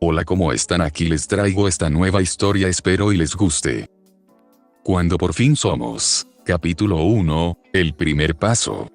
Hola, ¿cómo están? Aquí les traigo esta nueva historia, espero y les guste. Cuando por fin somos. Capítulo 1, el primer paso.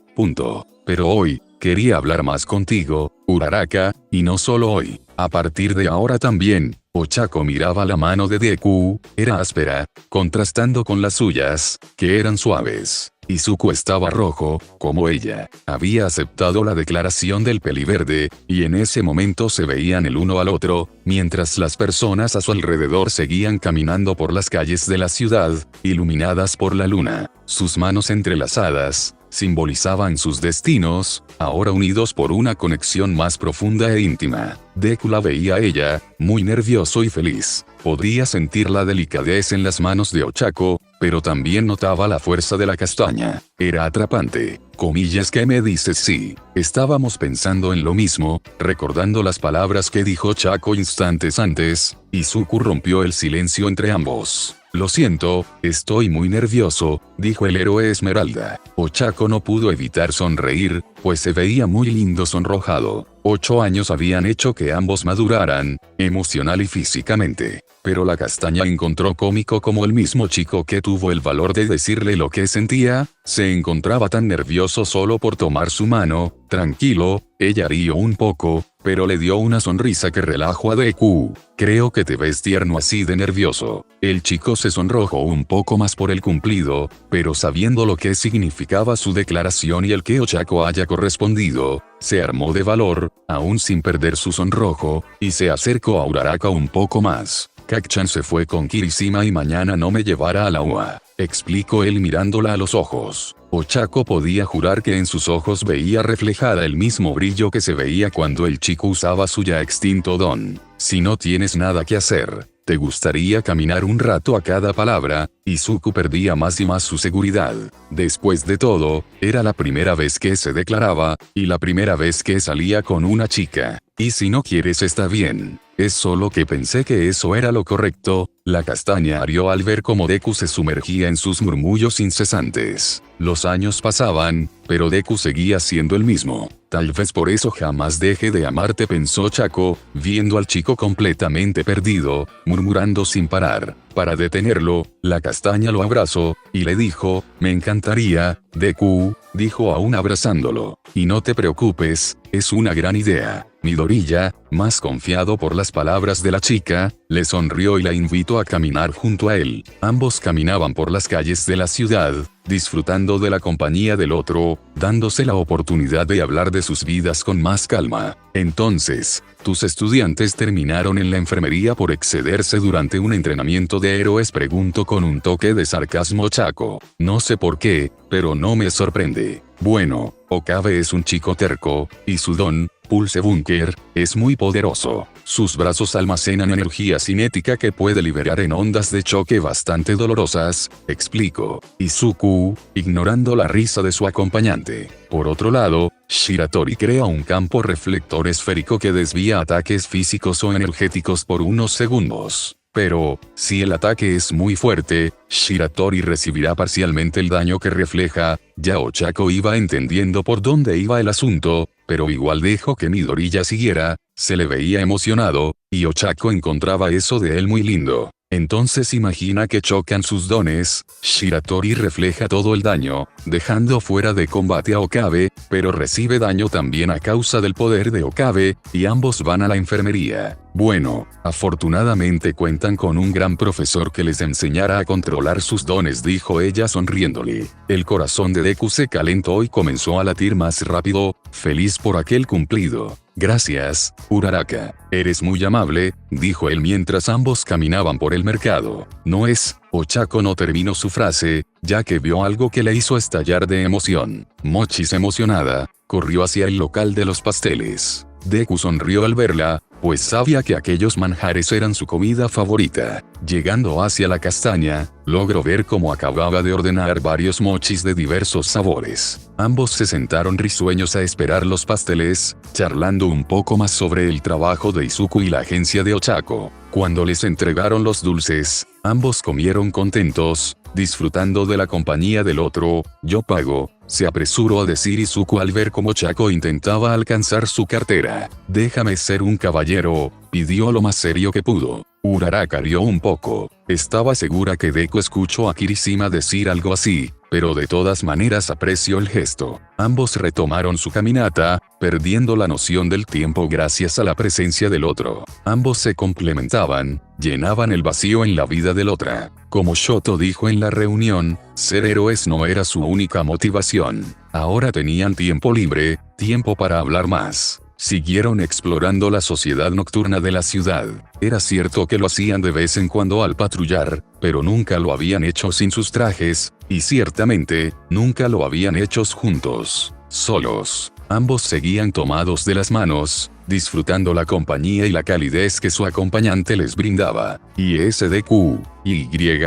Pero hoy, quería hablar más contigo, Uraraka, y no solo hoy. A partir de ahora también. Ochako miraba la mano de Deku, era áspera, contrastando con las suyas, que eran suaves. Izuku estaba rojo, como ella. Había aceptado la declaración del peliverde, y en ese momento se veían el uno al otro, mientras las personas a su alrededor seguían caminando por las calles de la ciudad, iluminadas por la luna. Sus manos entrelazadas simbolizaban sus destinos, ahora unidos por una conexión más profunda e íntima. Deku la veía a ella, muy nervioso y feliz. Podía sentir la delicadez en las manos de Ochako, pero también notaba la fuerza de la castaña. Era atrapante. Comillas, ¿qué me dices? Sí. Estábamos pensando en lo mismo, recordando las palabras que dijo Ochako instantes antes. Izuku rompió el silencio entre ambos. Lo siento, estoy muy nervioso, dijo el héroe Esmeralda. Ochako no pudo evitar sonreír, pues se veía muy lindo sonrojado. 8 años habían hecho que ambos maduraran, emocional y físicamente. Pero la castaña encontró cómico como el mismo chico que tuvo el valor de decirle lo que sentía, se encontraba tan nervioso solo por tomar su mano. Tranquilo, ella rió un poco, pero le dio una sonrisa que relajó a Deku. Creo que te ves tierno así de nervioso. El chico se sonrojó un poco más por el cumplido, pero sabiendo lo que significaba su declaración y el que Ochako haya correspondido, se armó de valor, aún sin perder su sonrojo, y se acercó a Uraraka un poco más. Kacchan se fue con Kirishima y mañana no me llevará a la UA, explicó él mirándola a los ojos. Ochako podía jurar que en sus ojos veía reflejada el mismo brillo que se veía cuando el chico usaba su ya extinto don. Si no tienes nada que hacer, ¿te gustaría caminar un rato? A cada palabra, Izuku perdía más y más su seguridad. Después de todo, era la primera vez que se declaraba, y la primera vez que salía con una chica. Y si no quieres está bien. Es solo que pensé que eso era lo correcto. La castaña rió al ver cómo Deku se sumergía en sus murmullos incesantes. Los años pasaban, pero Deku seguía siendo el mismo. Tal vez por eso jamás deje de amarte, pensó Ochako, viendo al chico completamente perdido, murmurando sin parar. Para detenerlo, la castaña lo abrazó, y le dijo, me encantaría, Deku, dijo aún abrazándolo. Y no te preocupes, es una gran idea. Midoriya, más confiado por las palabras de la chica, le sonrió y la invitó a caminar junto a él. Ambos caminaban por las calles de la ciudad, disfrutando de la compañía del otro, dándose la oportunidad de hablar de sus vidas con más calma. Entonces, tus estudiantes terminaron en la enfermería por excederse durante un entrenamiento de héroes, preguntó con un toque de sarcasmo Ochako. No sé por qué, pero no me sorprende. Bueno, Okabe es un chico terco, y su don, Pulse Bunker, es muy poderoso. Sus brazos almacenan energía cinética que puede liberar en ondas de choque bastante dolorosas, explicó Izuku, ignorando la risa de su acompañante. Por otro lado, Shiratori crea un campo reflector esférico que desvía ataques físicos o energéticos por unos segundos. Pero, si el ataque es muy fuerte, Shiratori recibirá parcialmente el daño que refleja. Ya Ochako iba entendiendo por dónde iba el asunto, pero igual dejó que Midoriya siguiera, se le veía emocionado, y Ochako encontraba eso de él muy lindo. Entonces imagina que chocan sus dones, Shiratori refleja todo el daño, dejando fuera de combate a Okabe, pero recibe daño también a causa del poder de Okabe, y ambos van a la enfermería. Bueno, afortunadamente cuentan con un gran profesor que les enseñará a controlar sus dones, dijo ella sonriéndole. El corazón de Deku se calentó y comenzó a latir más rápido, feliz por aquel cumplido. Gracias, Uraraka. Eres muy amable, dijo él mientras ambos caminaban por el mercado. No es. Ochako no terminó su frase, ya que vio algo que le hizo estallar de emoción. Mochis, emocionada, corrió hacia el local de los pasteles. Deku sonrió al verla, pues sabía que aquellos manjares eran su comida favorita. Llegando hacia la castaña, logró ver cómo acababa de ordenar varios mochis de diversos sabores. Ambos se sentaron risueños a esperar los pasteles, charlando un poco más sobre el trabajo de Izuku y la agencia de Ochako. Cuando les entregaron los dulces, ambos comieron contentos, disfrutando de la compañía del otro. Yo pago, se apresuró a decir Izuku al ver cómo Chako intentaba alcanzar su cartera. Déjame ser un caballero, pidió lo más serio que pudo. Uraraka rió un poco. Estaba segura que Deku escuchó a Kirishima decir algo así, pero de todas maneras apreció el gesto. Ambos retomaron su caminata, perdiendo la noción del tiempo gracias a la presencia del otro. Ambos se complementaban, llenaban el vacío en la vida del otro. Como Shoto dijo en la reunión, ser héroes no era su única motivación. Ahora tenían tiempo libre, tiempo para hablar más. Siguieron explorando la sociedad nocturna de la ciudad. Era cierto que lo hacían de vez en cuando al patrullar, pero nunca lo habían hecho sin sus trajes, y ciertamente, nunca lo habían hecho juntos, solos. Ambos seguían tomados de las manos, disfrutando la compañía y la calidez que su acompañante les brindaba. ISDQ,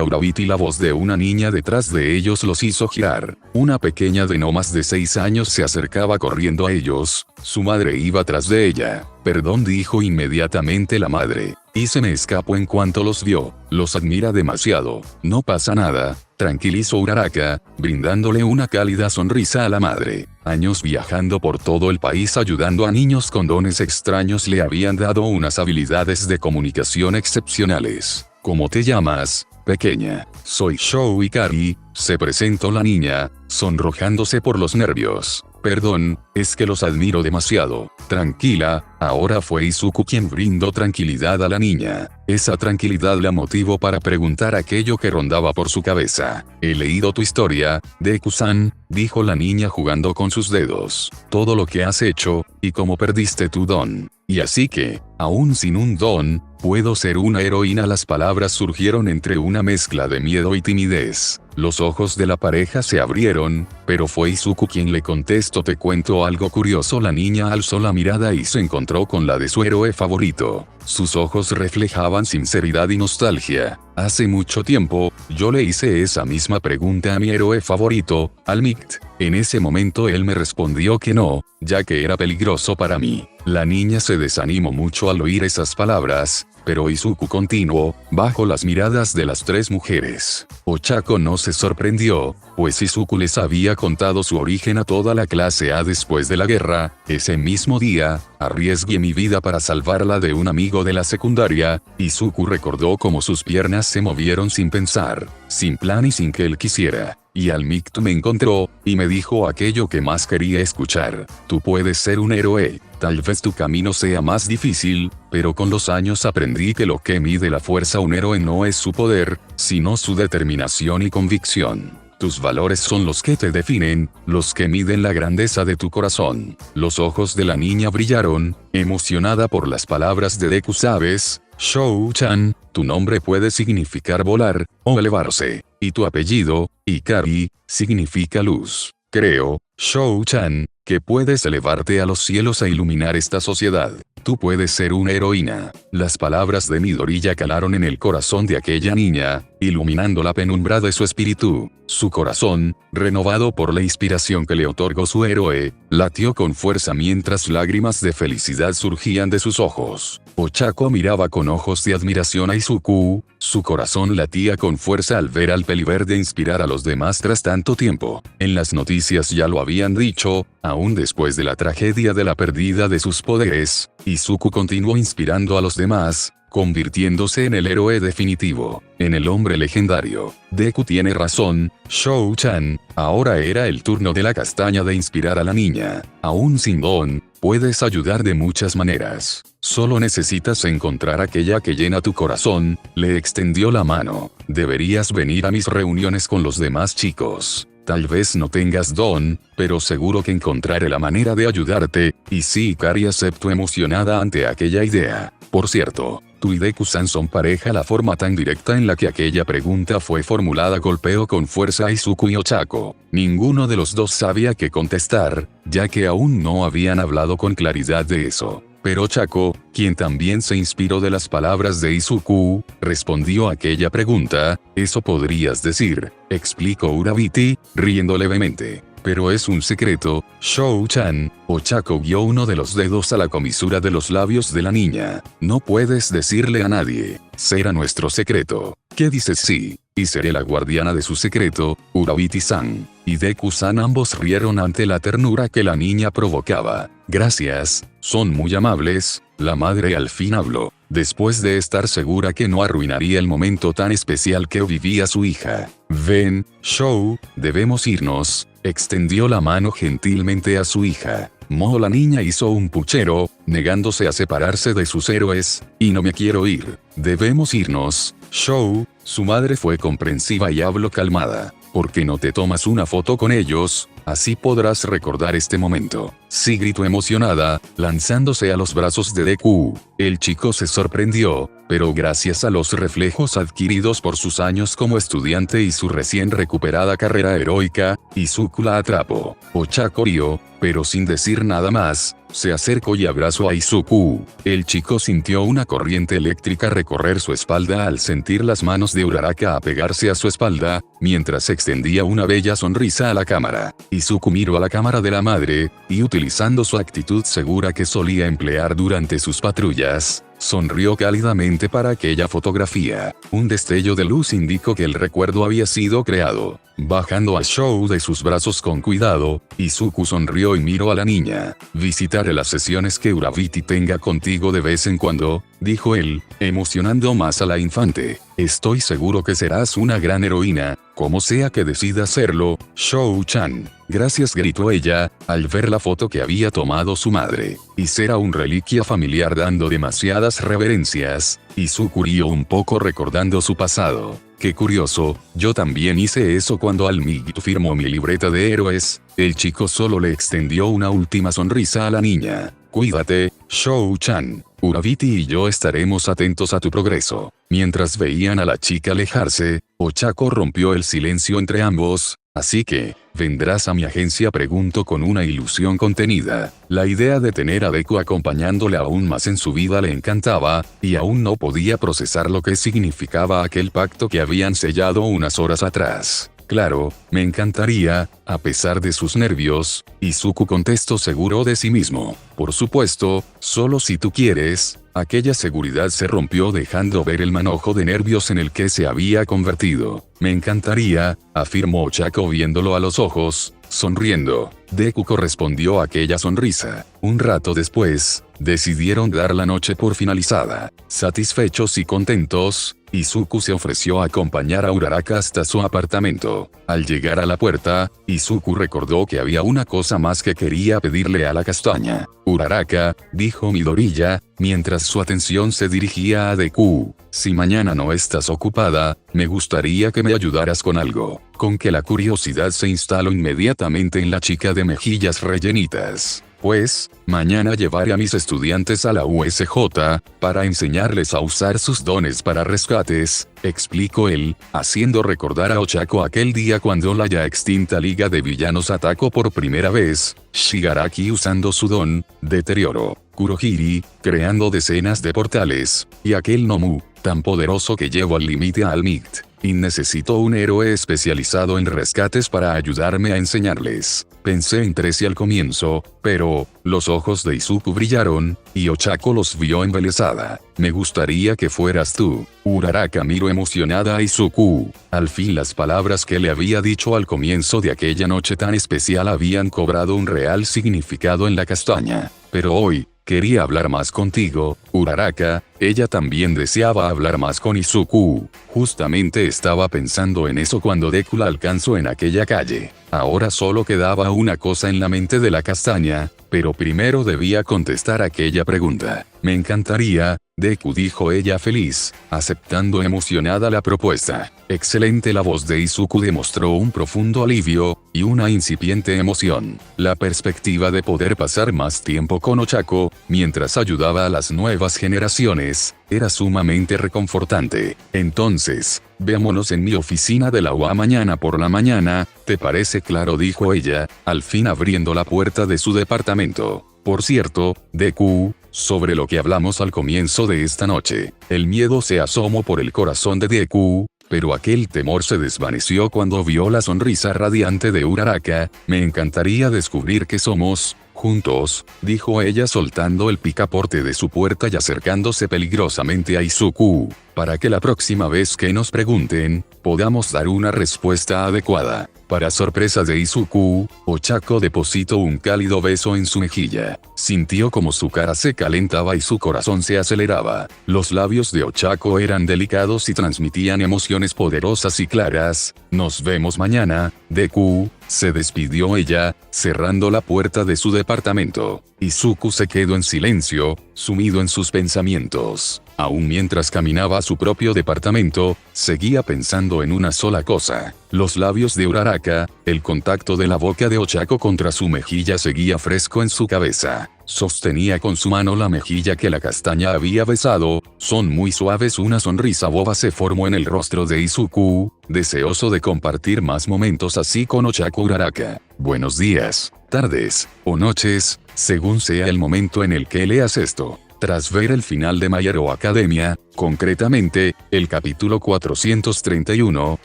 Urabiti. La voz de una niña detrás de ellos los hizo girar. Una pequeña de no más de 6 años se acercaba corriendo a ellos, su madre iba tras de ella. Perdón, dijo inmediatamente la madre. Y se me escapó en cuanto los vio. Los admira demasiado. No pasa nada, tranquilizó Uraraka, brindándole una cálida sonrisa a la madre. Años viajando por todo el país ayudando a niños con dones extraños le habían dado unas habilidades de comunicación excepcionales. ¿Cómo te llamas, pequeña? Soy Shou Ikari, se presentó la niña, sonrojándose por los nervios. Perdón, es que los admiro demasiado. Tranquila, ahora fue Izuku quien brindó tranquilidad a la niña. Esa tranquilidad la motivó para preguntar aquello que rondaba por su cabeza. He leído tu historia, Deku-san, dijo la niña jugando con sus dedos. Todo lo que has hecho, y cómo perdiste tu don. Y así que, aún sin un don, puedo ser una heroína. Las palabras surgieron entre una mezcla de miedo y timidez. Los ojos de la pareja se abrieron, pero fue Izuku quien le contestó. Te cuento algo curioso. La niña alzó la mirada y se encontró con la de su héroe favorito. Sus ojos reflejaban sinceridad y nostalgia. Hace mucho tiempo, yo le hice esa misma pregunta a mi héroe favorito, al Mikt. En ese momento él me respondió que no, ya que era peligroso para mí. La niña se desanimó mucho al oír esas palabras, pero Izuku continuó, bajo las miradas de las 3 mujeres. Ochako no se sorprendió, pues Izuku les había contado su origen a toda la clase A después de la guerra. Ese mismo día, arriesgué mi vida para salvarla de un amigo de la secundaria. Izuku recordó cómo sus piernas se movieron sin pensar, sin plan y sin que él quisiera. Y al Mikt me encontró, y me dijo aquello que más quería escuchar. Tú puedes ser un héroe, tal vez tu camino sea más difícil, pero con los años aprendí que lo que mide la fuerza a un héroe no es su poder, sino su determinación y convicción. Tus valores son los que te definen, los que miden la grandeza de tu corazón. Los ojos de la niña brillaron, emocionada por las palabras de Deku. ¿Sabes, Shou-chan, tu nombre puede significar volar, o elevarse, y tu apellido, Ikari, significa luz. Creo, Shou-chan, que puedes elevarte a los cielos e iluminar esta sociedad. Tú puedes ser una heroína. Las palabras de Midoriya calaron en el corazón de aquella niña, iluminando la penumbra de su espíritu. Su corazón, renovado por la inspiración que le otorgó su héroe, latió con fuerza mientras lágrimas de felicidad surgían de sus ojos. Ochako miraba con ojos de admiración a Izuku, su corazón latía con fuerza al ver al peliverde inspirar a los demás tras tanto tiempo. En las noticias ya lo habían dicho, aún después de la tragedia de la pérdida de sus poderes, Izuku continuó inspirando a los demás, convirtiéndose en el héroe definitivo, en el hombre legendario. Deku tiene razón, Shou-chan, ahora era el turno de la castaña de inspirar a la niña. Aún sin don, puedes ayudar de muchas maneras. Solo necesitas encontrar aquella que llena tu corazón. Le extendió la mano. Deberías venir a mis reuniones con los demás chicos. Tal vez no tengas don, pero seguro que encontraré la manera de ayudarte. Y sí, Ikari aceptó emocionada ante aquella idea. Por cierto, tú y Deku-san son pareja. La forma tan directa en la que aquella pregunta fue formulada golpeó con fuerza a Izuku y Ochako. Ninguno de los dos sabía qué contestar, ya que aún no habían hablado con claridad de eso. Pero Ochako, quien también se inspiró de las palabras de Izuku, respondió a aquella pregunta. Eso podrías decir, explicó Urabiti, riendo levemente. Pero es un secreto, Shou-chan. Ochako guió uno de los dedos a la comisura de los labios de la niña. No puedes decirle a nadie. Será nuestro secreto. ¿Qué dices sí? Y seré la guardiana de su secreto, Urabiti-san. Y Deku-san ambos rieron ante la ternura que la niña provocaba. Gracias, son muy amables, la madre al fin habló, después de estar segura que no arruinaría el momento tan especial que vivía su hija. Ven, Shou, debemos irnos, extendió la mano gentilmente a su hija. La niña hizo un puchero, negándose a separarse de sus héroes, y no me quiero ir. Debemos irnos, Shou. Su madre fue comprensiva y habló calmada. ¿Por qué no te tomas una foto con ellos? Así podrás recordar este momento. Sí, gritó emocionada, lanzándose a los brazos de Deku. El chico se sorprendió, pero gracias a los reflejos adquiridos por sus años como estudiante y su recién recuperada carrera heroica, Izuku la atrapó. Ochako rió, pero sin decir nada más, se acercó y abrazó a Izuku. El chico sintió una corriente eléctrica recorrer su espalda al sentir las manos de Uraraka apegarse a su espalda, mientras extendía una bella sonrisa a la cámara. Izuku miró a la cámara de la madre, y utilizando su actitud segura que solía emplear durante sus patrullas, sonrió cálidamente para aquella fotografía. Un destello de luz indicó que el recuerdo había sido creado. Bajando a Shou de sus brazos con cuidado, Izuku sonrió y miró a la niña. Visitaré las sesiones que Urabiti tenga contigo de vez en cuando, dijo él, emocionando más a la infante. Estoy seguro que serás una gran heroína, como sea que decida hacerlo, Shou-chan. Gracias, gritó ella, al ver la foto que había tomado su madre. Y será un reliquia familiar dando demasiadas reverencias. Izuku rió un poco recordando su pasado. Qué curioso, yo también hice eso cuando Almigito firmó mi libreta de héroes. El chico solo le extendió una última sonrisa a la niña. Cuídate, Shou-chan. Urabiti y yo estaremos atentos a tu progreso. Mientras veían a la chica alejarse, Ochako rompió el silencio entre ambos. Así que, ¿vendrás a mi agencia?, preguntó con una ilusión contenida. La idea de tener a Deku acompañándole aún más en su vida le encantaba, y aún no podía procesar lo que significaba aquel pacto que habían sellado unas horas atrás. Claro, me encantaría, a pesar de sus nervios, Izuku contestó seguro de sí mismo. Por supuesto, solo si tú quieres. Aquella seguridad se rompió dejando ver el manojo de nervios en el que se había convertido. Me encantaría, afirmó Ochako viéndolo a los ojos, sonriendo. Deku correspondió a aquella sonrisa. Un rato después, decidieron dar la noche por finalizada. Satisfechos y contentos, Izuku se ofreció a acompañar a Uraraka hasta su apartamento. Al llegar a la puerta, Izuku recordó que había una cosa más que quería pedirle a la castaña. Uraraka, dijo Midoriya, mientras su atención se dirigía a Deku. Si mañana no estás ocupada, me gustaría que me ayudaras con algo. Con que la curiosidad se instaló inmediatamente en la chica de mejillas rellenitas. Pues, mañana llevaré a mis estudiantes a la USJ, para enseñarles a usar sus dones para rescates, explicó él, haciendo recordar a Ochako aquel día cuando la ya extinta Liga de Villanos atacó por primera vez, Shigaraki usando su don, Deterioro, Kurohiri, creando decenas de portales, y aquel Nomu, tan poderoso que llevó al límite a Almigt. Y necesito un héroe especializado en rescates para ayudarme a enseñarles. Pensé en Tracy al comienzo, pero, los ojos de Izuku brillaron, y Ochako los vio embelesada. Me gustaría que fueras tú. Uraraka miró emocionada a Izuku. Al fin las palabras que le había dicho al comienzo de aquella noche tan especial habían cobrado un real significado en la castaña. Pero hoy, quería hablar más contigo, Uraraka. Ella también deseaba hablar más con Izuku. Justamente estaba pensando en eso cuando Deku la alcanzó en aquella calle. Ahora solo quedaba una cosa en la mente de la castaña, pero primero debía contestar aquella pregunta. Me encantaría, Deku, dijo ella feliz, aceptando emocionada la propuesta. Excelente. La voz de Izuku demostró un profundo alivio, y una incipiente emoción. La perspectiva de poder pasar más tiempo con Ochako, mientras ayudaba a las nuevas generaciones, era sumamente reconfortante. Entonces, veámonos en mi oficina de la UA mañana por la mañana, ¿te parece? Claro, dijo ella, al fin abriendo la puerta de su departamento. Por cierto, Deku, sobre lo que hablamos al comienzo de esta noche, el miedo se asomó por el corazón de Deku, pero aquel temor se desvaneció cuando vio la sonrisa radiante de Uraraka. Me encantaría descubrir que somos, Juntos, dijo ella soltando el picaporte de su puerta y acercándose peligrosamente a Izuku, para que la próxima vez que nos pregunten, podamos dar una respuesta adecuada. Para sorpresa de Izuku, Ochako depositó un cálido beso en su mejilla. Sintió como su cara se calentaba y su corazón se aceleraba. Los labios de Ochako eran delicados y transmitían emociones poderosas y claras. Nos vemos mañana, Deku, se despidió ella, cerrando la puerta de su departamento. Izuku se quedó en silencio, sumido en sus pensamientos. Aún mientras caminaba a su propio departamento, seguía pensando en una sola cosa. Los labios de Uraraka, el contacto de la boca de Ochako contra su mejilla seguía fresco en su cabeza. Sostenía con su mano la mejilla que la castaña había besado, son muy suaves. Una sonrisa boba se formó en el rostro de Izuku, deseoso de compartir más momentos así con Ochako Uraraka. Buenos días, tardes, o noches, según sea el momento en el que leas esto. Tras ver el final de My Hero Academia, concretamente, el capítulo 431,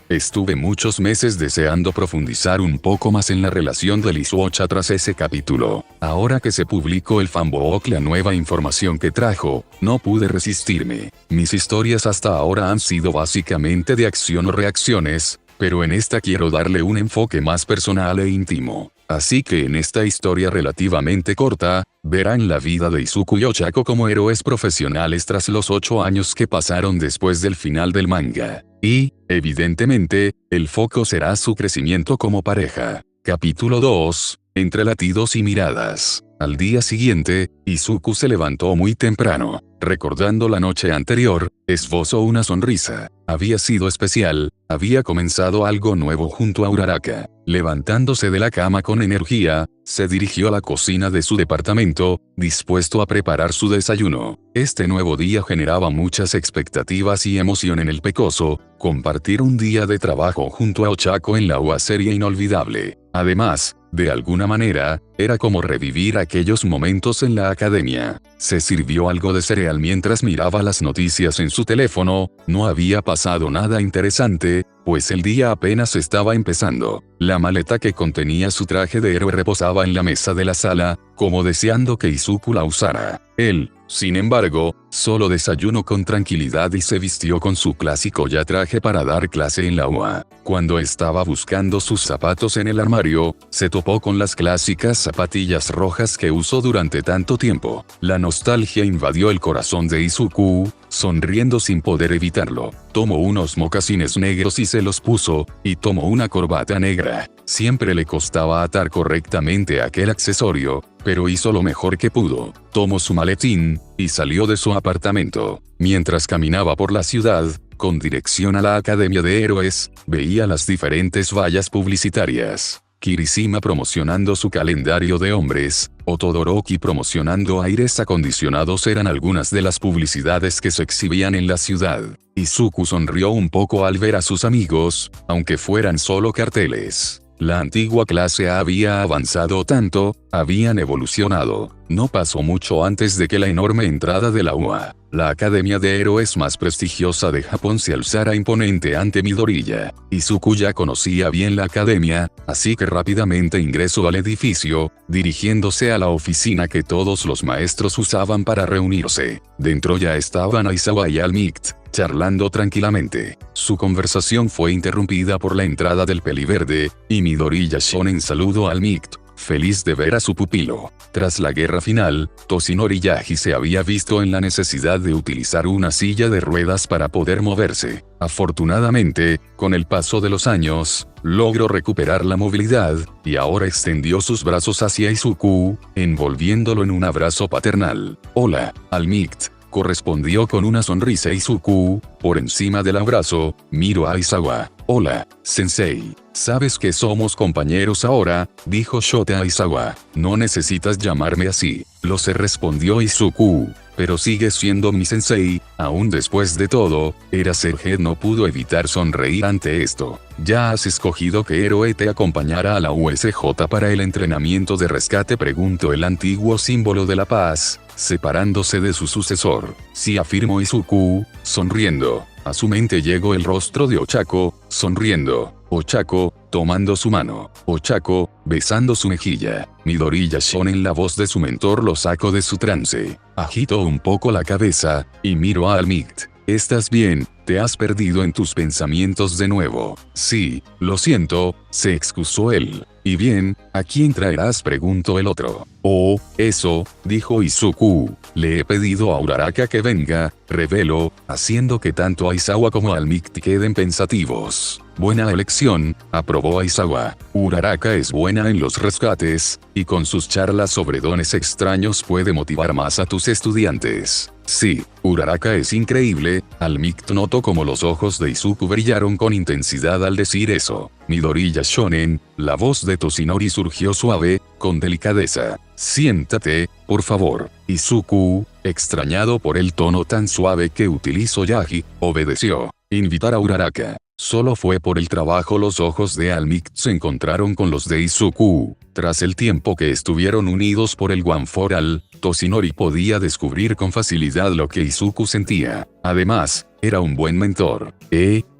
estuve muchos meses deseando profundizar un poco más en la relación de Lee Suocha tras ese capítulo. Ahora que se publicó el fanbook la nueva información que trajo, no pude resistirme. Mis historias hasta ahora han sido básicamente de acción o reacciones, pero en esta quiero darle un enfoque más personal e íntimo. Así que en esta historia relativamente corta, verán la vida de Izuku y Ochako como héroes profesionales tras los 8 años que pasaron después del final del manga. Y, evidentemente, el foco será su crecimiento como pareja. Capítulo 2. Entre latidos y miradas. Al día siguiente, Izuku se levantó muy temprano. Recordando la noche anterior, esbozó una sonrisa. Había sido especial, había comenzado algo nuevo junto a Uraraka. Levantándose de la cama con energía, se dirigió a la cocina de su departamento, dispuesto a preparar su desayuno. Este nuevo día generaba muchas expectativas y emoción en el pecoso. Compartir un día de trabajo junto a Ochako en la UA sería inolvidable. Además, de alguna manera, era como revivir aquellos momentos en la academia. Se sirvió algo de cereal mientras miraba las noticias en su teléfono. No había pasado nada interesante, pues el día apenas estaba empezando. La maleta que contenía su traje de héroe reposaba en la mesa de la sala, como deseando que Izuku la usara. Él, sin embargo, solo desayunó con tranquilidad y se vistió con su clásico ya traje para dar clase en la UA. Cuando estaba buscando sus zapatos en el armario, se topó con las clásicas zapatillas rojas que usó durante tanto tiempo. La nostalgia invadió el corazón de Izuku, sonriendo sin poder evitarlo. Tomó unos mocasines negros y se los puso, y tomó una corbata negra. Siempre le costaba atar correctamente aquel accesorio, pero hizo lo mejor que pudo. Tomó su maletín, y salió de su apartamento. Mientras caminaba por la ciudad, con dirección a la Academia de Héroes, veía las diferentes vallas publicitarias. Kirishima promocionando su calendario de hombres, o Todoroki promocionando aires acondicionados eran algunas de las publicidades que se exhibían en la ciudad. Izuku sonrió un poco al ver a sus amigos, aunque fueran solo carteles. La antigua clase A había avanzado tanto, habían evolucionado. No pasó mucho antes de que la enorme entrada de la UA, la academia de héroes más prestigiosa de Japón, se alzara imponente ante Midoriya. Izuku ya conocía bien la academia, así que rápidamente ingresó al edificio, dirigiéndose a la oficina que todos los maestros usaban para reunirse. Dentro ya estaban Aizawa y All-Might, charlando tranquilamente. Su conversación fue interrumpida por la entrada del peliverde, y Midoriya Shonen saludó a All-Might, feliz de ver a su pupilo. Tras la guerra final, Toshinori Yagi se había visto en la necesidad de utilizar una silla de ruedas para poder moverse. Afortunadamente, con el paso de los años, logró recuperar la movilidad, y ahora extendió sus brazos hacia Izuku, envolviéndolo en un abrazo paternal. «Hola, All-Might», correspondió con una sonrisa Izuku. Por encima del abrazo, miró a Aizawa. «Hola, sensei. Sabes que somos compañeros ahora», dijo Shota Aizawa. «No necesitas llamarme así». «Lo sé», respondió Izuku. «Pero sigues siendo mi sensei». Aún después de todo, Eraserhead no pudo evitar sonreír ante esto. «¿Ya has escogido qué héroe te acompañará a la USJ para el entrenamiento de rescate?», preguntó el antiguo símbolo de la paz, separándose de su sucesor. «Sí», afirmó Izuku, sonriendo. A su mente llegó el rostro de Ochako, sonriendo. Ochako, tomando su mano. Ochako, besando su mejilla. Midoriya Shonen, la voz de su mentor, lo sacó de su trance. Agitó un poco la cabeza, y miró a All Might. ¿Estás bien? ¿Te has perdido en tus pensamientos de nuevo? Sí, lo siento, se excusó él. ¿Y bien, a quién traerás?, preguntó el otro. Oh, eso, dijo Izuku. Le he pedido a Uraraka que venga, reveló, haciendo que tanto Aizawa como All Might queden pensativos. Buena elección, aprobó Aizawa. Uraraka es buena en los rescates, y con sus charlas sobre dones extraños puede motivar más a tus estudiantes. Sí, Uraraka es increíble. All Might notó como los ojos de Izuku brillaron con intensidad al decir eso. Midoriya Shonen, la voz de Toshinori surgió suave, con delicadeza. Siéntate, por favor. Izuku, extrañado por el tono tan suave que utilizó Yagi, obedeció. Invitar a Uraraka. Solo fue por el trabajo. Los ojos de All Might se encontraron con los de Izuku. Tras el tiempo que estuvieron unidos por el One for All, Toshinori podía descubrir con facilidad lo que Izuku sentía. Además, era un buen mentor.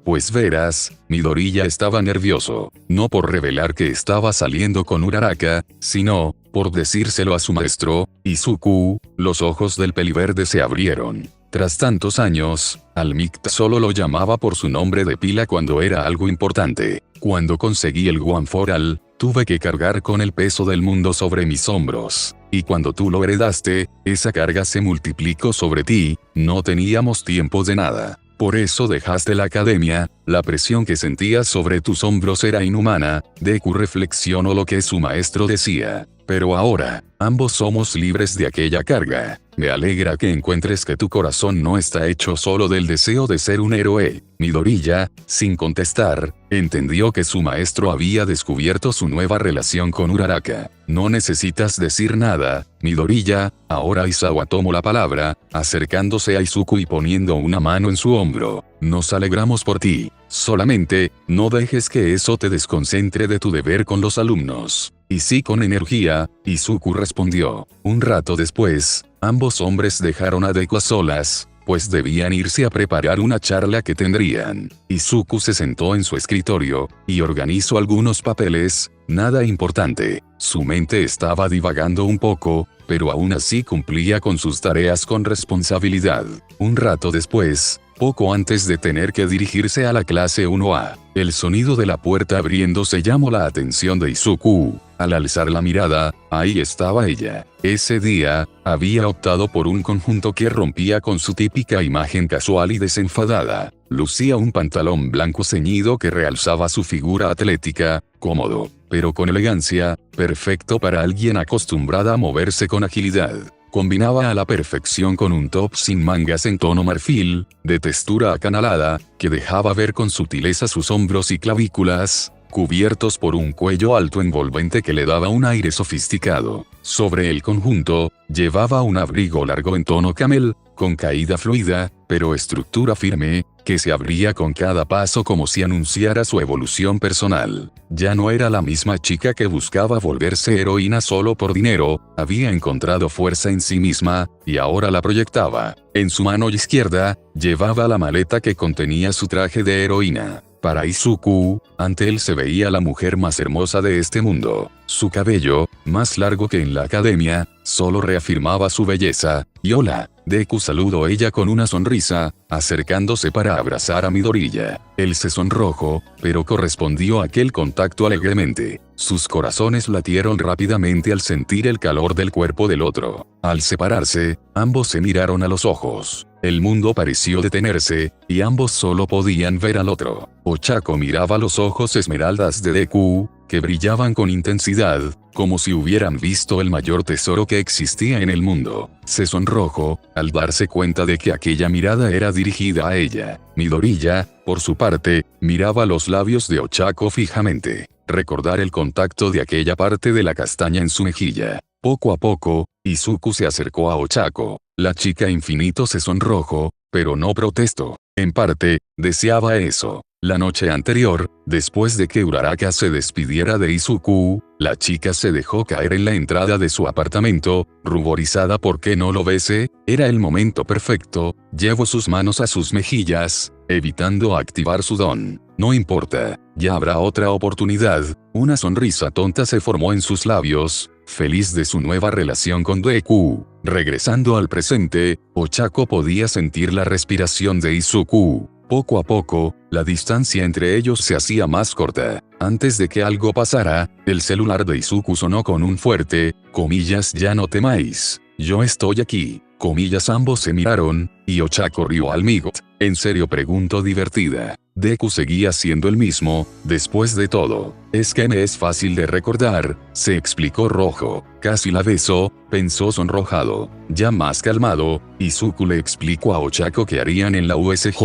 Pues verás, Midoriya estaba nervioso, no por revelar que estaba saliendo con Uraraka, sino por decírselo a su maestro, Izuku. Los ojos del peliverde se abrieron. Tras tantos años, All Might solo lo llamaba por su nombre de pila cuando era algo importante. Cuando conseguí el One for All, tuve que cargar con el peso del mundo sobre mis hombros. Y cuando tú lo heredaste, esa carga se multiplicó sobre ti. No teníamos tiempo de nada. Por eso dejaste la academia. La presión que sentías sobre tus hombros era inhumana. Deku reflexionó lo que su maestro decía. Pero ahora, ambos somos libres de aquella carga. Me alegra que encuentres que tu corazón no está hecho solo del deseo de ser un héroe. Midoriya, sin contestar, entendió que su maestro había descubierto su nueva relación con Uraraka. No necesitas decir nada, Midoriya. Ahora Aizawa tomó la palabra, acercándose a Izuku y poniendo una mano en su hombro. Nos alegramos por ti. Solamente, no dejes que eso te desconcentre de tu deber con los alumnos. Y sí, con energía, Izuku respondió. Un rato después, ambos hombres dejaron a Deku a solas, pues debían irse a preparar una charla que tendrían. Izuku se sentó en su escritorio, y organizó algunos papeles, nada importante. Su mente estaba divagando un poco, pero aún así cumplía con sus tareas con responsabilidad. Un rato después, poco antes de tener que dirigirse a la clase 1A, el sonido de la puerta abriéndose llamó la atención de Izuku. Al alzar la mirada, ahí estaba ella. Ese día, había optado por un conjunto que rompía con su típica imagen casual y desenfadada. Lucía un pantalón blanco ceñido que realzaba su figura atlética, cómodo, pero con elegancia, perfecto para alguien acostumbrada a moverse con agilidad. Combinaba a la perfección con un top sin mangas en tono marfil, de textura acanalada, que dejaba ver con sutileza sus hombros y clavículas, cubiertos por un cuello alto envolvente que le daba un aire sofisticado. Sobre el conjunto, llevaba un abrigo largo en tono camel, con caída fluida, pero estructura firme, que se abría con cada paso como si anunciara su evolución personal. Ya no era la misma chica que buscaba volverse heroína solo por dinero, había encontrado fuerza en sí misma, y ahora la proyectaba. En su mano izquierda, llevaba la maleta que contenía su traje de heroína. Para Izuku, ante él se veía la mujer más hermosa de este mundo. Su cabello, más largo que en la academia, solo reafirmaba su belleza. Y hola, Deku, saludó ella con una sonrisa, acercándose para abrazar a Midoriya. Él se sonrojó, pero correspondió a aquel contacto alegremente. Sus corazones latieron rápidamente al sentir el calor del cuerpo del otro. Al separarse, ambos se miraron a los ojos. El mundo pareció detenerse, y ambos solo podían ver al otro. Ochako miraba los ojos esmeraldas de Deku, que brillaban con intensidad, como si hubieran visto el mayor tesoro que existía en el mundo. Se sonrojó, al darse cuenta de que aquella mirada era dirigida a ella. Midoriya, por su parte, miraba los labios de Ochako fijamente. Recordar el contacto de aquella parte de la castaña en su mejilla. Poco a poco, Izuku se acercó a Ochako. La chica infinito se sonrojó, pero no protestó. En parte, deseaba eso. La noche anterior, después de que Uraraka se despidiera de Izuku, la chica se dejó caer en la entrada de su apartamento, ruborizada porque no lo bese. Era el momento perfecto. Llevó sus manos a sus mejillas, evitando activar su don. No importa, ya habrá otra oportunidad. Una sonrisa tonta se formó en sus labios, feliz de su nueva relación con Deku. Regresando al presente, Ochako podía sentir la respiración de Izuku. Poco a poco, la distancia entre ellos se hacía más corta. Antes de que algo pasara, el celular de Izuku sonó con un fuerte, comillas, ya no temáis. Yo estoy aquí. Comillas, ambos se miraron, y Ochako rió al migot. ¿En serio?, preguntó divertida. Deku seguía siendo el mismo, después de todo. Es que me es fácil de recordar, se explicó rojo. Casi la besó, pensó sonrojado. Ya más calmado, Izuku le explicó a Ochako que harían en la USJ.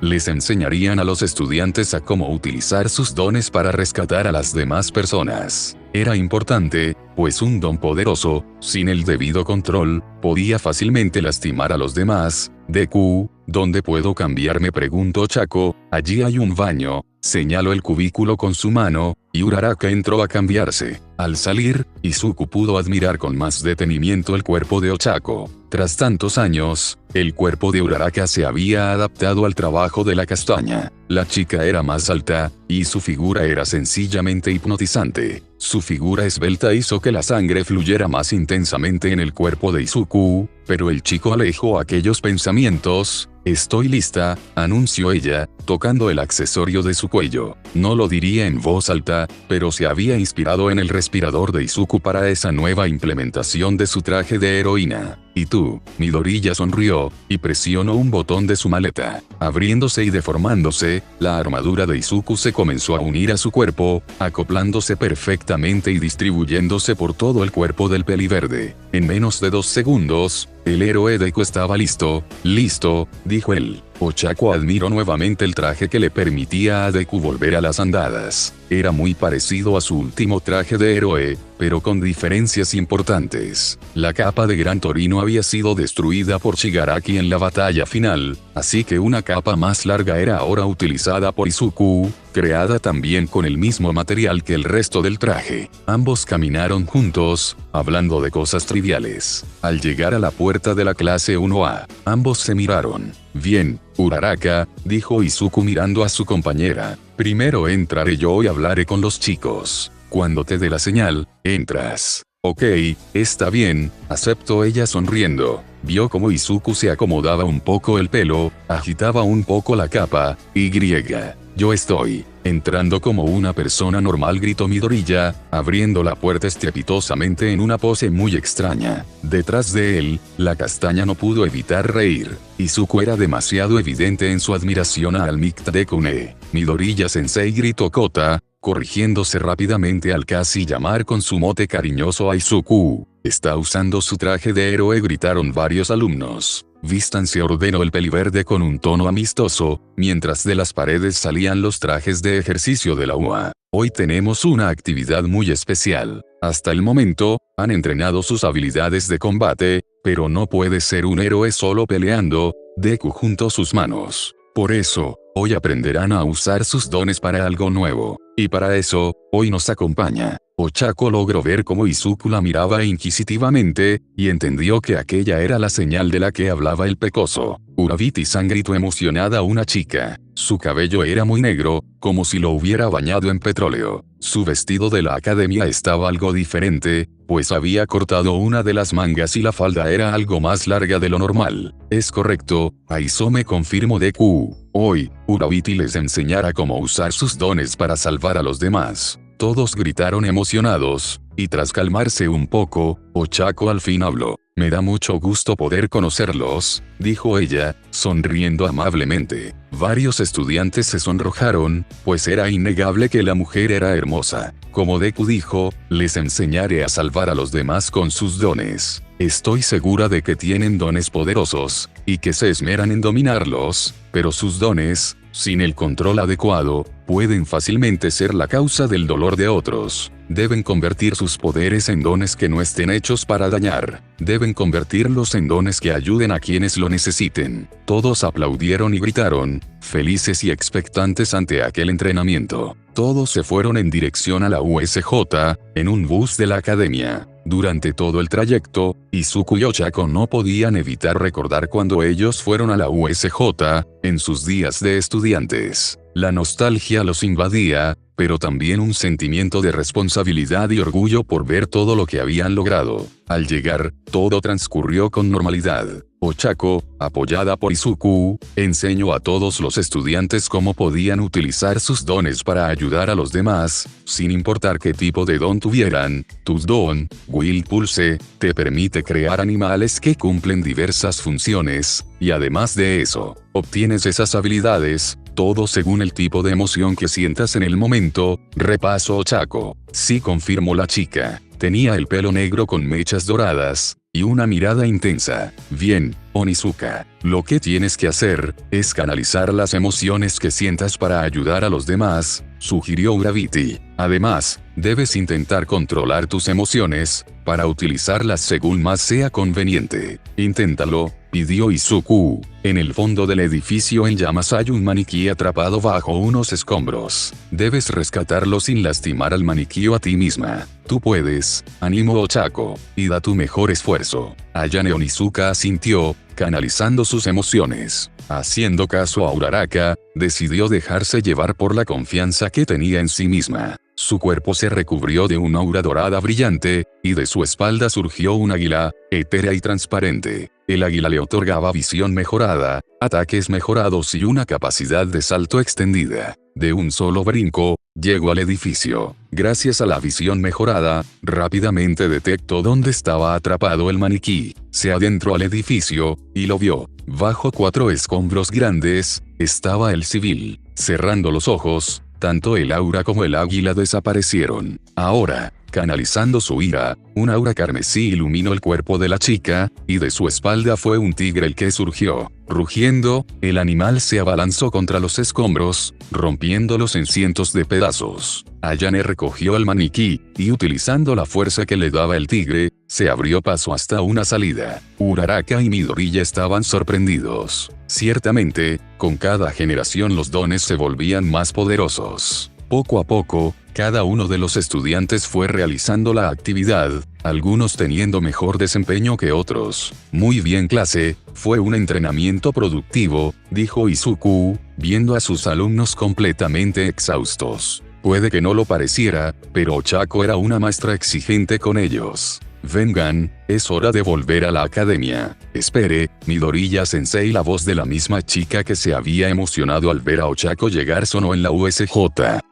Les enseñarían a los estudiantes a cómo utilizar sus dones para rescatar a las demás personas. Era importante, pues un don poderoso, sin el debido control, podía fácilmente lastimar a los demás. Deku, ¿dónde puedo cambiarme?, preguntó Ochako. Allí hay un baño, señaló el cubículo con su mano, y Uraraka entró a cambiarse. Al salir, Izuku pudo admirar con más detenimiento el cuerpo de Ochako. Tras tantos años, el cuerpo de Uraraka se había adaptado al trabajo de la castaña. La chica era más alta, y su figura era sencillamente hipnotizante. Su figura esbelta hizo que la sangre fluyera más intensamente en el cuerpo de Izuku, pero el chico alejó aquellos pensamientos. Estoy lista, anunció ella, tocando el accesorio de su cuello. No lo diría en voz alta, pero se había inspirado en el respirador de Izuku para esa nueva implementación de su traje de heroína. ¿Y tú? Midoriya sonrió, y presionó un botón de su maleta. Abriéndose y deformándose, la armadura de Izuku se comenzó a unir a su cuerpo, acoplándose perfectamente y distribuyéndose por todo el cuerpo del peliverde. En menos de 2 segundos, el héroe Deku estaba listo. Listo, dijo él. Ochako admiró nuevamente el traje que le permitía a Deku volver a las andadas. Era muy parecido a su último traje de héroe, pero con diferencias importantes. La capa de Gran Torino había sido destruida por Shigaraki en la batalla final, así que una capa más larga era ahora utilizada por Izuku, creada también con el mismo material que el resto del traje. Ambos caminaron juntos, hablando de cosas triviales. Al llegar a la puerta de la clase 1A, ambos se miraron. Bien, Uraraka, dijo Izuku mirando a su compañera. Primero entraré yo y hablaré con los chicos. Cuando te dé la señal, entras. Ok, está bien, aceptó ella sonriendo. Vio como Izuku se acomodaba un poco el pelo, agitaba un poco la capa. Yo estoy entrando como una persona normal, gritó Midoriya, abriendo la puerta estrepitosamente en una pose muy extraña. Detrás de él, la castaña no pudo evitar reír. Izuku era demasiado evidente en su admiración a Almikta Dekune. Midoriya-sensei, gritó Kota, corrigiéndose rápidamente al casi llamar con su mote cariñoso a Izuku. Está usando su traje de héroe, gritaron varios alumnos. Vístanse, ordenó el peliverde con un tono amistoso, mientras de las paredes salían los trajes de ejercicio de la UA. Hoy tenemos una actividad muy especial. Hasta el momento, han entrenado sus habilidades de combate, pero no puede ser un héroe solo peleando. Deku juntó sus manos. Por eso, hoy aprenderán a usar sus dones para algo nuevo. Y para eso, hoy nos acompaña. Ochako logró ver cómo Izuku la miraba inquisitivamente, y entendió que aquella era la señal de la que hablaba el pecoso. Urabiti-san, gritó emocionada una chica. Su cabello era muy negro, como si lo hubiera bañado en petróleo. Su vestido de la academia estaba algo diferente, pues había cortado una de las mangas y la falda era algo más larga de lo normal. Es correcto, Aizome, confirmó Deku. Hoy, Urabiti les enseñará cómo usar sus dones para salvar a los demás. Todos gritaron emocionados, y tras calmarse un poco, Ochako al fin habló. Me da mucho gusto poder conocerlos, dijo ella, sonriendo amablemente. Varios estudiantes se sonrojaron, pues era innegable que la mujer era hermosa. Como Deku dijo, les enseñaré a salvar a los demás con sus dones. Estoy segura de que tienen dones poderosos, y que se esmeran en dominarlos, pero sus dones, sin el control adecuado, pueden fácilmente ser la causa del dolor de otros. Deben convertir sus poderes en dones que no estén hechos para dañar. Deben convertirlos en dones que ayuden a quienes lo necesiten. Todos aplaudieron y gritaron, felices y expectantes ante aquel entrenamiento. Todos se fueron en dirección a la USJ, en un bus de la academia. Durante todo el trayecto, Izuku y Ochako no podían evitar recordar cuando ellos fueron a la USJ, en sus días de estudiantes. La nostalgia los invadía, pero también un sentimiento de responsabilidad y orgullo por ver todo lo que habían logrado. Al llegar, todo transcurrió con normalidad. Ochako, apoyada por Izuku, enseñó a todos los estudiantes cómo podían utilizar sus dones para ayudar a los demás, sin importar qué tipo de don tuvieran. Tu don, Will Pulse, te permite crear animales que cumplen diversas funciones, y además de eso, obtienes esas habilidades, todo según el tipo de emoción que sientas en el momento. Repaso Ochako. Sí, confirmó la chica. Tenía el pelo negro con mechas doradas, y una mirada intensa. Bien, Onizuka, lo que tienes que hacer, es canalizar las emociones que sientas para ayudar a los demás, sugirió Gravity. Además, debes intentar controlar tus emociones, para utilizarlas según más sea conveniente. Inténtalo, pidió Izuku. En el fondo del edificio en llamas hay un maniquí atrapado bajo unos escombros. Debes rescatarlo sin lastimar al maniquí o a ti misma. Tú puedes, animó Ochako, y da tu mejor esfuerzo. Ayane Onizuka asintió, canalizando sus emociones. Haciendo caso a Uraraka, decidió dejarse llevar por la confianza que tenía en sí misma. Su cuerpo se recubrió de una aura dorada brillante, y de su espalda surgió un águila, etérea y transparente. El águila le otorgaba visión mejorada, ataques mejorados y una capacidad de salto extendida. De un solo brinco, llegó al edificio. Gracias a la visión mejorada, rápidamente detectó dónde estaba atrapado el maniquí. Se adentró al edificio, y lo vio. Bajo 4 escombros grandes, estaba el civil. Cerrando los ojos, tanto el aura como el águila desaparecieron. Ahora, canalizando su ira, un aura carmesí iluminó el cuerpo de la chica, y de su espalda fue un tigre el que surgió. Rugiendo, el animal se abalanzó contra los escombros, rompiéndolos en cientos de pedazos. Ayane recogió el maniquí, y utilizando la fuerza que le daba el tigre, se abrió paso hasta una salida. Uraraka y Midoriya estaban sorprendidos. Ciertamente, con cada generación los dones se volvían más poderosos. Poco a poco, cada uno de los estudiantes fue realizando la actividad, algunos teniendo mejor desempeño que otros. Muy bien clase, fue un entrenamiento productivo, dijo Izuku, viendo a sus alumnos completamente exhaustos. Puede que no lo pareciera, pero Ochako era una maestra exigente con ellos. Vengan, es hora de volver a la academia. Espere, Midoriya Sensei. La voz de la misma chica que se había emocionado al ver a Ochako llegar sonó en la USJ.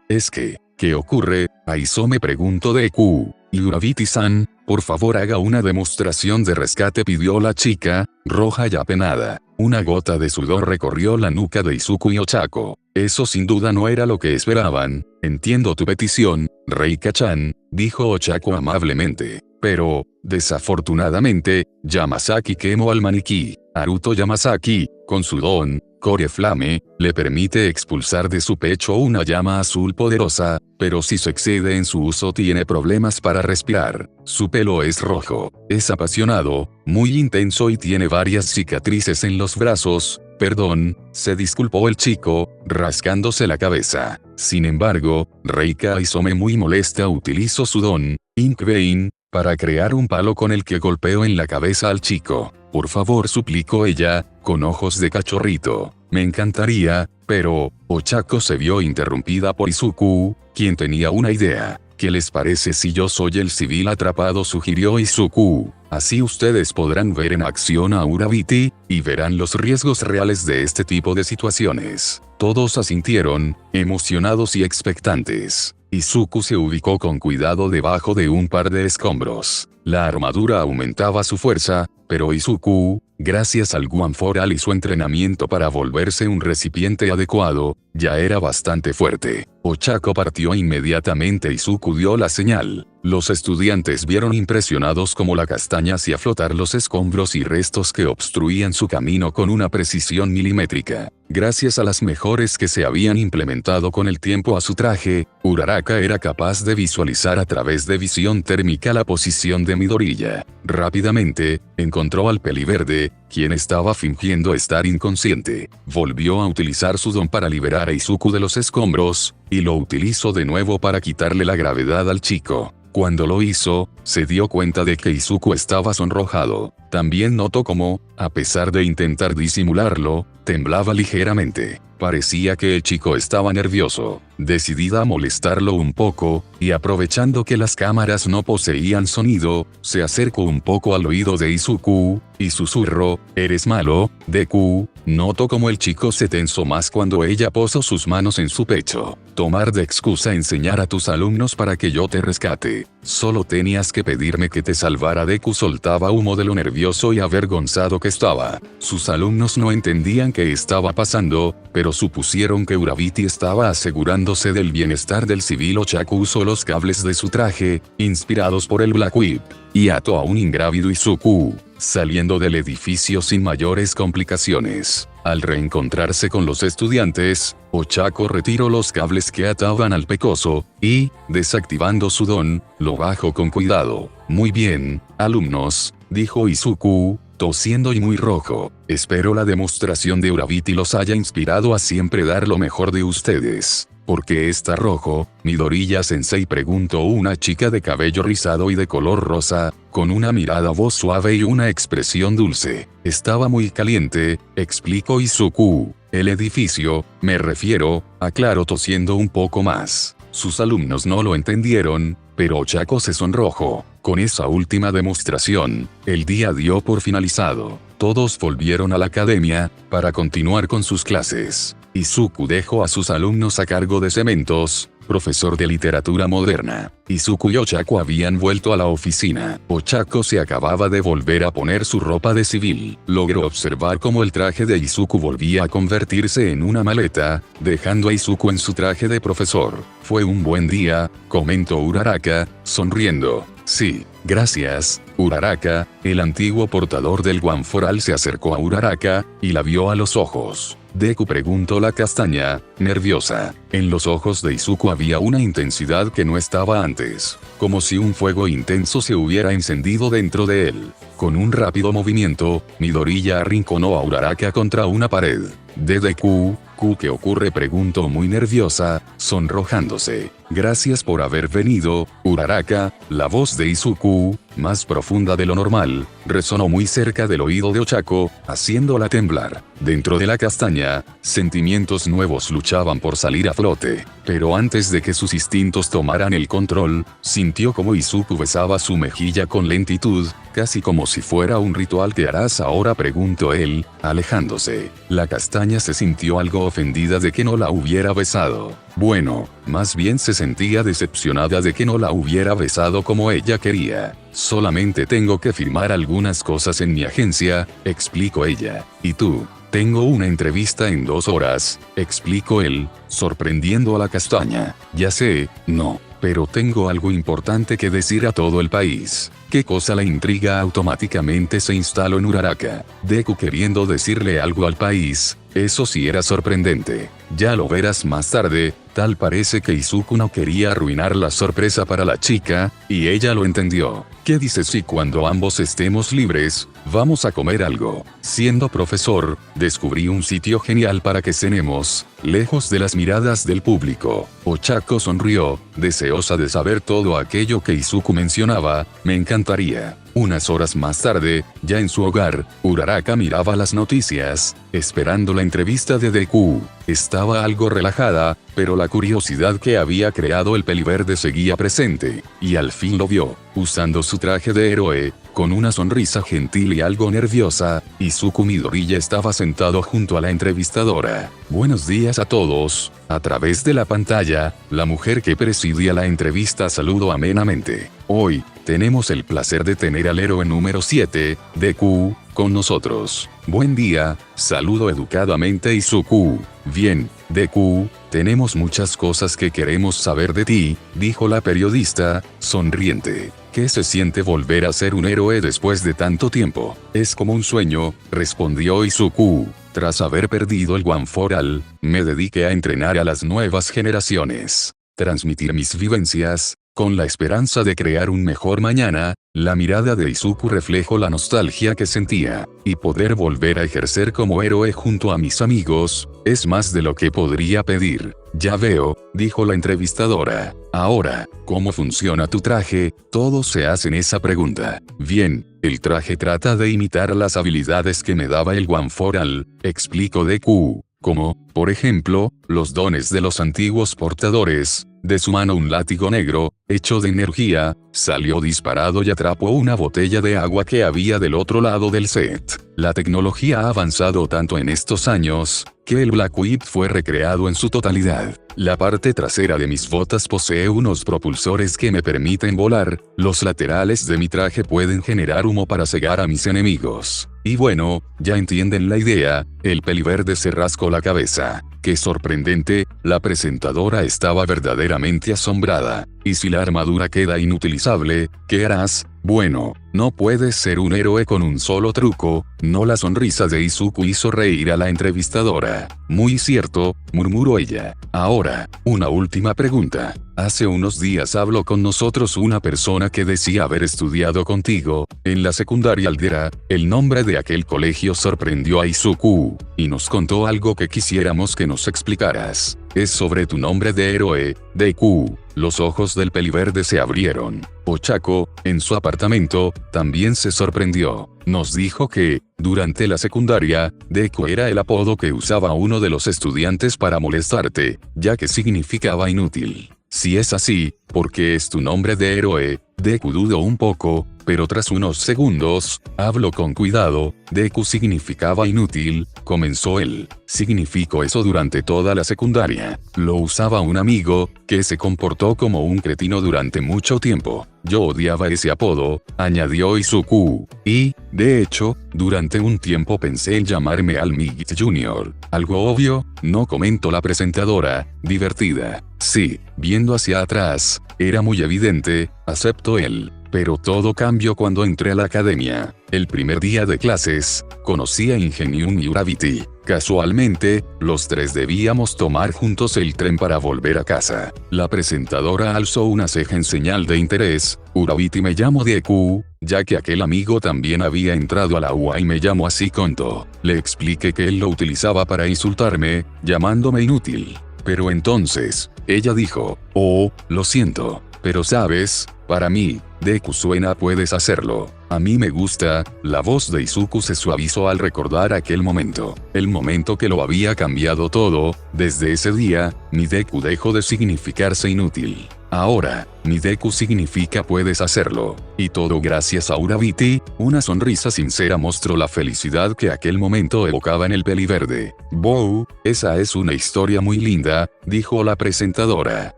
Es que, ¿qué ocurre? Aizome preguntó Deku. Y Gravity-san, por favor haga una demostración de rescate, pidió la chica, roja y apenada. Una gota de sudor recorrió la nuca de Izuku y Ochako. Eso sin duda no era lo que esperaban. Entiendo tu petición, Reika-chan, dijo Ochako amablemente. Pero, desafortunadamente, Yamasaki quemó al maniquí. Haruto Yamasaki, con su don, Core Flame, le permite expulsar de su pecho una llama azul poderosa, pero si se excede en su uso tiene problemas para respirar. Su pelo es rojo, es apasionado, muy intenso y tiene varias cicatrices en los brazos. Perdón, se disculpó el chico, rascándose la cabeza. Sin embargo, Reika Aizome, muy molesta, utilizó su don, Ink Vein, para crear un palo con el que golpeó en la cabeza al chico. Por favor, suplicó ella, con ojos de cachorrito. Me encantaría, pero, Ochako se vio interrumpida por Izuku, quien tenía una idea. ¿Qué les parece si yo soy el civil atrapado?, sugirió Izuku. Así ustedes podrán ver en acción a Gravity, y verán los riesgos reales de este tipo de situaciones. Todos asintieron, emocionados y expectantes. Izuku se ubicó con cuidado debajo de un par de escombros. La armadura aumentaba su fuerza, pero Izuku, gracias al Guan Foral y su entrenamiento para volverse un recipiente adecuado, ya era bastante fuerte. Ochako partió inmediatamente. Izuku dio la señal. Los estudiantes vieron impresionados cómo la castaña hacía flotar los escombros y restos que obstruían su camino con una precisión milimétrica. Gracias a las mejoras que se habían implementado con el tiempo a su traje, Uraraka era capaz de visualizar a través de visión térmica la posición de Midoriya. Rápidamente, encontró al peliverde, quien estaba fingiendo estar inconsciente. Volvió a utilizar su don para liberar a Izuku de los escombros, y lo utilizó de nuevo para quitarle la gravedad al chico. Cuando lo hizo, se dio cuenta de que Izuku estaba sonrojado. También notó cómo, a pesar de intentar disimularlo, temblaba ligeramente. Parecía que el chico estaba nervioso. Decidida a molestarlo un poco, y aprovechando que las cámaras no poseían sonido, se acercó un poco al oído de Izuku, y susurró, «¿Eres malo, Deku?». Notó como el chico se tensó más cuando ella posó sus manos en su pecho. «Tomar de excusa enseñar a tus alumnos para que yo te rescate. Solo tenías que pedirme que te salvara». Deku soltaba humo de lo nervioso y avergonzado que estaba. Sus alumnos no entendían qué estaba pasando, pero supusieron que Urabiti estaba asegurándose del bienestar del civil. Ochaku usó los cables de su traje, inspirados por el Black Whip, y ató a un ingrávido Izuku, saliendo del edificio sin mayores complicaciones. Al reencontrarse con los estudiantes, Ochako retiró los cables que ataban al pecoso, y, desactivando su don, lo bajó con cuidado. «Muy bien, alumnos», dijo Izuku, tosiendo y muy rojo. «Espero la demostración de Urabiti los haya inspirado a siempre dar lo mejor de ustedes». «¿Por qué está rojo, Midoriya-sensei?», preguntó una chica de cabello rizado y de color rosa, con una mirada voz suave y una expresión dulce. «Estaba muy caliente», explicó Izuku. «El edificio, me refiero», aclaró tosiendo un poco más. Sus alumnos no lo entendieron, pero Ochako se sonrojó. Con esa última demostración, el día dio por finalizado. Todos volvieron a la academia, para continuar con sus clases. Izuku dejó a sus alumnos a cargo de Cementos, profesor de literatura moderna. Izuku y Ochako habían vuelto a la oficina. Ochako se acababa de volver a poner su ropa de civil. Logró observar cómo el traje de Izuku volvía a convertirse en una maleta, dejando a Izuku en su traje de profesor. «Fue un buen día», comentó Uraraka, sonriendo. «Sí, gracias, Uraraka». El antiguo portador del guanforal se acercó a Uraraka, y la vio a los ojos. «Deku?», preguntó la castaña, nerviosa. En los ojos de Izuku había una intensidad que no estaba antes, como si un fuego intenso se hubiera encendido dentro de él. Con un rápido movimiento, Midoriya arrinconó a Uraraka contra una pared. «Deku, ¿qué ocurre?», preguntó muy nerviosa, sonrojándose. «Gracias por haber venido, Uraraka». La voz de Izuku, más profunda de lo normal, resonó muy cerca del oído de Ochako, haciéndola temblar. Dentro de la castaña, sentimientos nuevos luchaban por salir a flote. Pero antes de que sus instintos tomaran el control, sintió como Izuku besaba su mejilla con lentitud, casi como si fuera un ritual. «¿Qué harás ahora?», preguntó él, alejándose. La castaña se sintió algo ofendida de que no la hubiera besado. Bueno, más bien se sentía decepcionada de que no la hubiera besado como ella quería. «Solamente tengo que firmar algunas cosas en mi agencia», explicó ella. «¿Y tú?». «Tengo una entrevista en 2 horas», explicó él, sorprendiendo a la castaña. «Ya sé, no, pero tengo algo importante que decir a todo el país». ¿Qué cosa? La intriga automáticamente se instaló en Uraraka. Deku queriendo decirle algo al país, eso sí era sorprendente. «Ya lo verás más tarde». Tal parece que Izuku no quería arruinar la sorpresa para la chica, y ella lo entendió. «¿Qué dices si cuando ambos estemos libres, vamos a comer algo?». Siendo profesor, descubrí un sitio genial para que cenemos, lejos de las miradas del público. Ochako sonrió, deseosa de saber todo aquello que Izuku mencionaba. «Me encantaría». Unas horas más tarde, ya en su hogar, Uraraka miraba las noticias, esperando la entrevista de Deku. Estaba algo relajada, pero la curiosidad que había creado el peliverde seguía presente, y al fin lo vio, usando su traje de héroe, con una sonrisa gentil y algo nerviosa. Izuku Midoriya estaba sentado junto a la entrevistadora. «Buenos días a todos». A través de la pantalla, la mujer que presidía la entrevista saludó amenamente. «Hoy, tenemos el placer de tener al héroe número 7, Deku, con nosotros. Buen día, saludó educadamente Izuku. Bien, Deku, tenemos muchas cosas que queremos saber de ti, dijo la periodista, sonriente. ¿Qué se siente volver a ser un héroe después de tanto tiempo? Es como un sueño, respondió Izuku. Tras haber perdido el One for All, me dediqué a entrenar a las nuevas generaciones. Transmitir mis vivencias, con la esperanza de crear un mejor mañana. La mirada de Izuku reflejó la nostalgia que sentía, y poder volver a ejercer como héroe junto a mis amigos, es más de lo que podría pedir. Ya veo, dijo la entrevistadora. Ahora, ¿cómo funciona tu traje? Todos se hacen esa pregunta. Bien, el traje trata de imitar las habilidades que me daba el One for All, explicó Deku. Como, por ejemplo, los dones de los antiguos portadores. De su mano un látigo negro, hecho de energía, salió disparado y atrapó una botella de agua que había del otro lado del set. La tecnología ha avanzado tanto en estos años, que el Black Whip fue recreado en su totalidad. La parte trasera de mis botas posee unos propulsores que me permiten volar, los laterales de mi traje pueden generar humo para cegar a mis enemigos. Y bueno, ya entienden la idea, el peliverde se rascó la cabeza. ¡Qué sorprendente! La presentadora estaba verdaderamente asombrada. ¿Y si la armadura queda inutilizable, qué harás? Bueno, no puedes ser un héroe con un solo truco, no. La sonrisa de Izuku hizo reír a la entrevistadora. Muy cierto, murmuró ella. Ahora, una última pregunta. Hace unos días habló con nosotros una persona que decía haber estudiado contigo, en la secundaria aldera. El nombre de aquel colegio sorprendió a Izuku, y nos contó algo que quisiéramos que nos explicaras. Es sobre tu nombre de héroe, Deku. Los ojos del peliverde se abrieron. Ochako, en su apartamento, también se sorprendió. Nos dijo que, durante la secundaria, Deku era el apodo que usaba uno de los estudiantes para molestarte, ya que significaba inútil. Si es así, ¿por qué es tu nombre de héroe? Deku dudó un poco, pero tras unos segundos, habló con cuidado. Deku significaba inútil, comenzó él. Significó eso durante toda la secundaria. Lo usaba un amigo, que se comportó como un cretino durante mucho tiempo. Yo odiaba ese apodo, añadió Izuku. Y, de hecho, durante un tiempo pensé en llamarme Al Migit Jr. ¿Algo obvio? No, comentó la presentadora, divertida. Sí, viendo hacia atrás, era muy evidente, aceptó él. Pero todo cambió cuando entré a la academia. El primer día de clases, conocí a Ingenium y Uraviti. Casualmente, los tres debíamos tomar juntos el tren para volver a casa. La presentadora alzó una ceja en señal de interés. Uraviti me llamo Deku, ya que aquel amigo también había entrado a la UA y me llamó así, contó. Le expliqué que él lo utilizaba para insultarme, llamándome inútil. Pero entonces, ella dijo, oh, lo siento, pero sabes, para mí, Deku suena puedes hacerlo. A mí me gusta. La voz de Izuku se suavizó al recordar aquel momento. El momento que lo había cambiado todo. Desde ese día, mi Deku dejó de significarse inútil. Ahora, mi Deku significa puedes hacerlo. Y todo gracias a Uraviti. Una sonrisa sincera mostró la felicidad que aquel momento evocaba en el peliverde. Bow, esa es una historia muy linda, dijo la presentadora.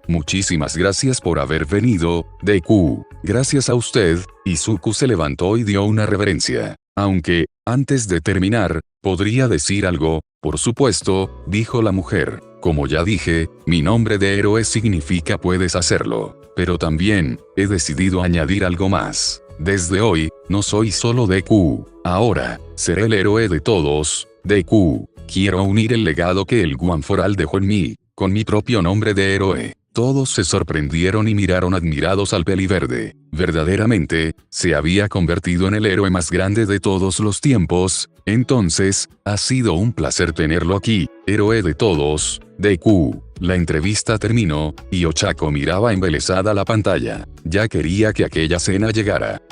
Muchísimas gracias por haber venido, Deku. Gracias a usted. Izuku se levantó y dio una reverencia. Aunque, antes de terminar, ¿podría decir algo? Por supuesto, dijo la mujer. Como ya dije, mi nombre de héroe significa puedes hacerlo. Pero también, he decidido añadir algo más. Desde hoy, no soy solo Deku. Ahora, seré el héroe de todos, Deku. Quiero unir el legado que el One for All dejó en mí, con mi propio nombre de héroe. Todos se sorprendieron y miraron admirados al peliverde. Verdaderamente, se había convertido en el héroe más grande de todos los tiempos. Entonces, ha sido un placer tenerlo aquí, héroe de todos, Deku. La entrevista terminó, y Ochako miraba embelesada la pantalla. Ya quería que aquella cena llegara.